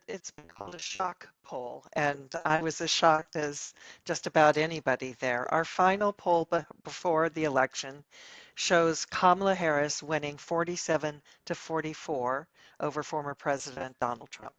It's been called a shock poll, and I was as shocked as just about anybody there. Our final poll before the election shows Kamala Harris winning 47 to 44 over former President Donald Trump.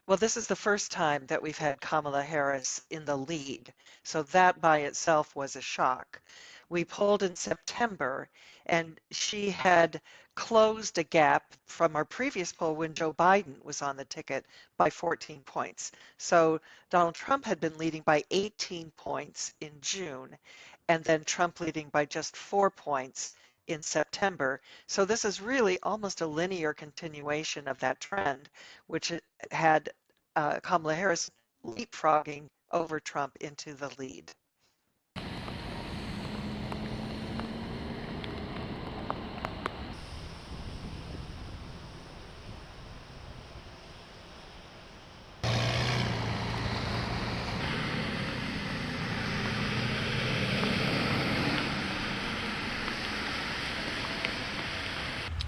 Well, this is the first time that we've had Kamala Harris in the lead, so that by itself was a shock. We polled in September, and she had closed a gap from our previous poll when Joe Biden was on the ticket by 14 points. So Donald Trump had been leading by 18 points in June, and then Trump leading by just 4 points in September. So this is really almost a linear continuation of that trend, which had Kamala Harris leapfrogging over Trump into the lead.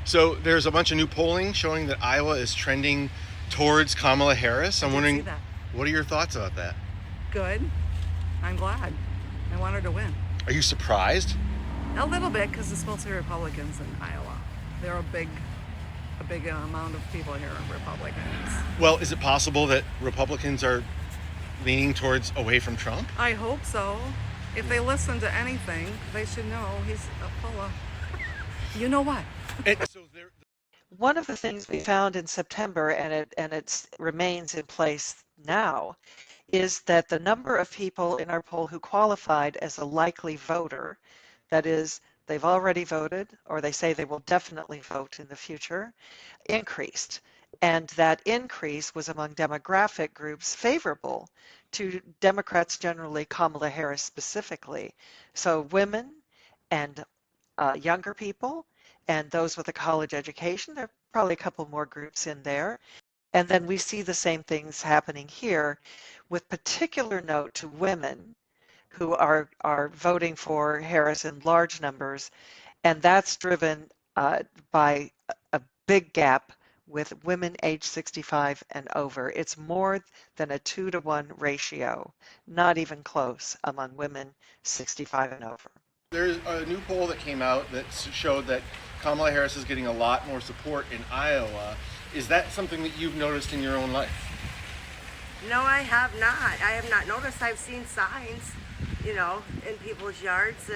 So there's a bunch of new polling showing that Iowa is trending towards Kamala Harris. I'm wondering, what are your thoughts about that? Good. I'm glad. I want her to win. Are you surprised? A little bit, because it's mostly Republicans in Iowa. They're a big amount of people here are Republicans. Well, is it possible that Republicans are leaning towards away from Trump? I hope so. If they listen to anything, they should know he's full of, you know what? One of the things we found in September, and it remains in place now, is that the number of people in our poll who qualified as a likely voter, that is, they've already voted or they say they will definitely vote in the future, increased. And that increase was among demographic groups favorable to Democrats generally, Kamala Harris specifically. So women and younger people and those with a college education, there are probably a couple more groups in there. And then we see the same things happening here with particular note to women who are voting for Harris in large numbers. And that's driven by a big gap with women age 65 and over. It's more than a 2-to-1 ratio, not even close among women 65 and over. There's a new poll that came out that showed that Kamala Harris is getting a lot more support in Iowa. Is that something that you've noticed in your own life? No, I have not. I have not noticed. I've seen signs, in people's yards,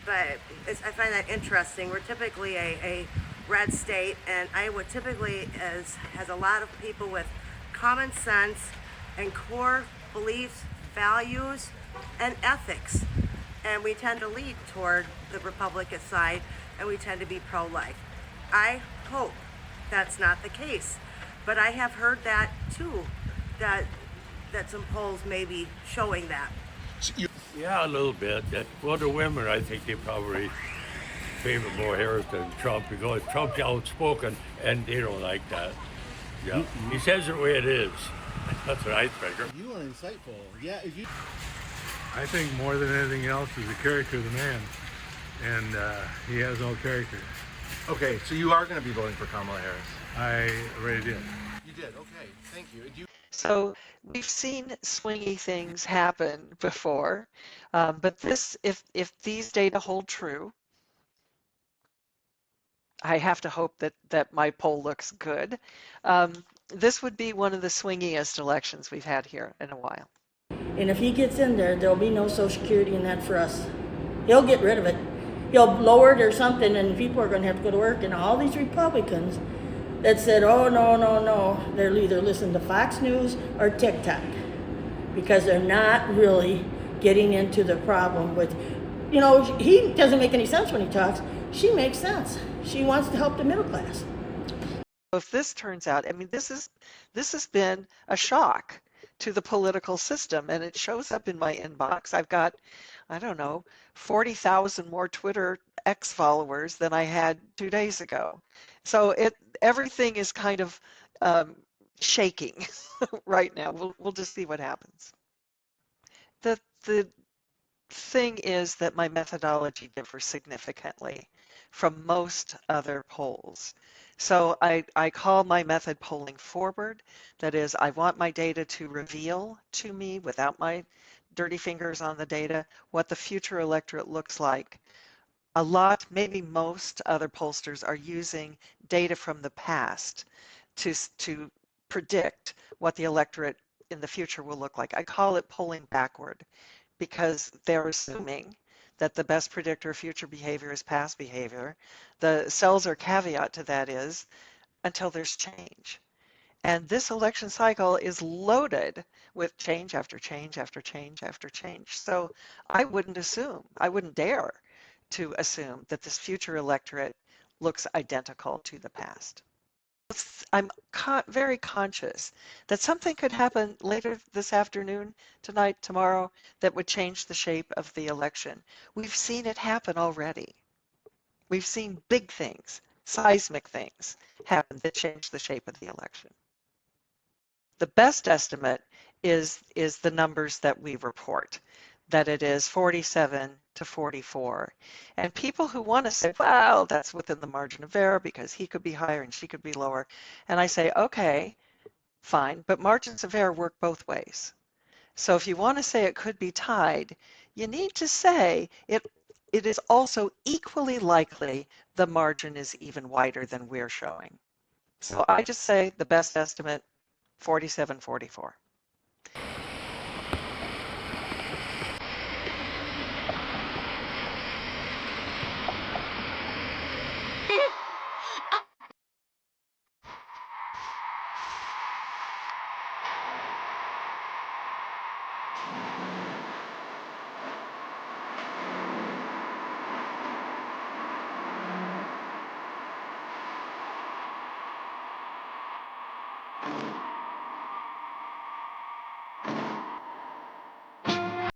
but I find that interesting. We're typically a red state, and Iowa typically has a lot of people with common sense and core beliefs, values, and ethics. And we tend to lead toward the Republican side, and we tend to be pro-life. I hope that's not the case, but I have heard that too, that some polls may be showing that. Yeah, a little bit. For the women, I think they probably favor more Harris than Trump because Trump's outspoken and they don't like that. Yeah, he says it the way it is. That's what I figure. You are insightful. Yeah, I think more than anything else is the character of the man, and he has no character. Okay, so you are going to be voting for Kamala Harris? I already did. You did, okay, thank you. So we've seen swingy things happen before, but this, if these data hold true, I have to hope that my poll looks good. This would be one of the swingiest elections we've had here in a while. And if he gets in there, there'll be no Social Security in that for us. He'll get rid of it. He'll lower it or something, and people are going to have to go to work. And all these Republicans that said, oh, no, they'll either listen to Fox News or TikTok because they're not really getting into the problem with, he doesn't make any sense when he talks. She makes sense. She wants to help the middle class. If this turns out, this has been a shock to the political system, and it shows up in my inbox. I've got, 40,000 more Twitter X followers than I had 2 days ago. So everything is kind of shaking right now. We'll just see what happens. The thing is that my methodology differs significantly from most other polls. So I call my method polling forward. That is, I want my data to reveal to me without my dirty fingers on the data what the future electorate looks like. A lot, maybe most other pollsters are using data from the past to predict what the electorate in the future will look like. I call it polling backward because they're assuming that the best predictor of future behavior is past behavior. The Selzer caveat to that is until there's change. And this election cycle is loaded with change after change after change after change. So I wouldn't dare to assume that this future electorate looks identical to the past. I'm very conscious that something could happen later this afternoon, tonight, tomorrow, that would change the shape of the election. We've seen it happen already. We've seen big things, seismic things happen that change the shape of the election. The best estimate is the numbers that we report, that it is 47 to 44. And people who want to say, well, that's within the margin of error because he could be higher and she could be lower. And I say, okay, fine, but margins of error work both ways. So if you want to say it could be tied, you need to say it is also equally likely the margin is even wider than we're showing. So I just say the best estimate, 47, 44.